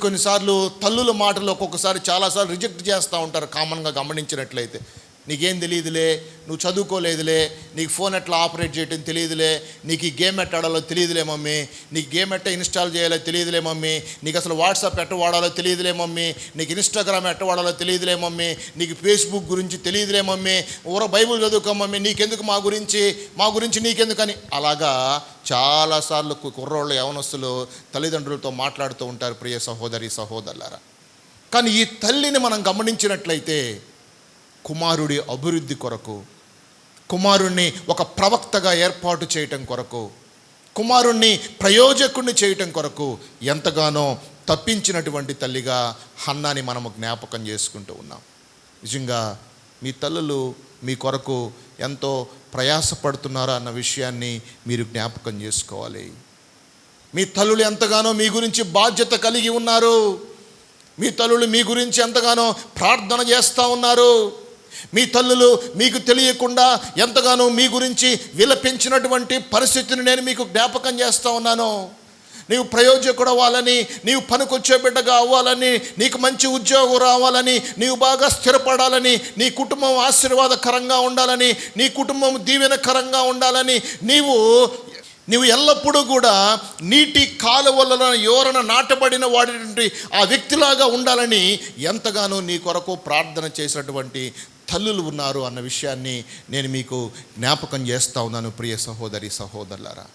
కొన్నిసార్లు తల్లుల మాటలు ఒక్కొక్కసారి చాలాసార్లు రిజెక్ట్ చేస్తూ ఉంటారు. కామన్గా గమనించినట్లయితే, నీకేం తెలియదులే, నువ్వు చదువుకోలేదులే, నీకు ఫోన్ ఎట్లా ఆపరేట్ చేయటం తెలియదులే, నీకు ఈ గేమ్ ఎట్ట ఆడాలో తెలియదులే మమ్మీ, నీకు గేమ్ ఎట్ట ఇన్స్టాల్ చేయాలో తెలియదులే మమ్మీ, నీకు అసలు వాట్సాప్ ఎట్ట వాడాలో తెలియదులే మమ్మీ, నీకు ఇన్స్టాగ్రామ్ ఎట్ట వాడాలో తెలియదులే మమ్మీ, నీకు ఫేస్బుక్ గురించి తెలియదులే మమ్మీ, ఊర బైబుల్ చదువుకో మమ్మీ, నీకెందుకు మా గురించి నీకెందుకని. అలాగా చాలాసార్లు కుర్రోళ్ళు యవనస్తులు తల్లిదండ్రులతో మాట్లాడుతూ ఉంటారు, ప్రియ సహోదరి సహోదరులారా. కానీ ఈ తల్లిని మనం గమనించినట్లయితే, కుమారుడి అభివృద్ధి కొరకు, కుమారుణ్ణి ఒక ప్రవక్తగా ఏర్పాటు చేయటం కొరకు, కుమారుణ్ణి ప్రయోజకుణ్ణి చేయటం కొరకు ఎంతగానో తప్పించినటువంటి తల్లిగా హన్నాని మనము జ్ఞాపకం చేసుకుంటూ ఉన్నాం. నిజంగా మీ తల్లులు మీ కొరకు ఎంతో ప్రయాసపడుతున్నారా అన్న విషయాన్ని మీరు జ్ఞాపకం చేసుకోవాలి. మీ తల్లులు ఎంతగానో మీ గురించి బాధ్యత కలిగి ఉన్నారు. మీ తల్లులు మీ గురించి ఎంతగానో ప్రార్థన చేస్తూ ఉన్నారు. మీ తల్లులు మీకు తెలియకుండా ఎంతగానో మీ గురించి విలపించినటువంటి పరిస్థితిని నేను మీకు జ్ఞాపకం చేస్తూ ఉన్నాను. నీవు ప్రయోజకుడు అవ్వాలని, నీవు పనికొచ్చే బిడ్డగా అవ్వాలని, నీకు మంచి ఉద్యోగం రావాలని, నీవు బాగా స్థిరపడాలని, నీ కుటుంబం ఆశీర్వాదకరంగా ఉండాలని, నీ కుటుంబం దీవెనకరంగా ఉండాలని, నీవు ఎల్లప్పుడూ కూడా నీటి కాలువల యోరన నాటబడిన వాడి ఆ వ్యక్తిలాగా ఉండాలని ఎంతగానో నీ కొరకు ప్రార్థన చేసినటువంటి తల్లులు ఉన్నారు అన్న విషయాన్ని నేను మీకు జ్ఞాపకం చేస్తూ ఉన్నాను, ప్రియ సహోదరి సహోదరులారా.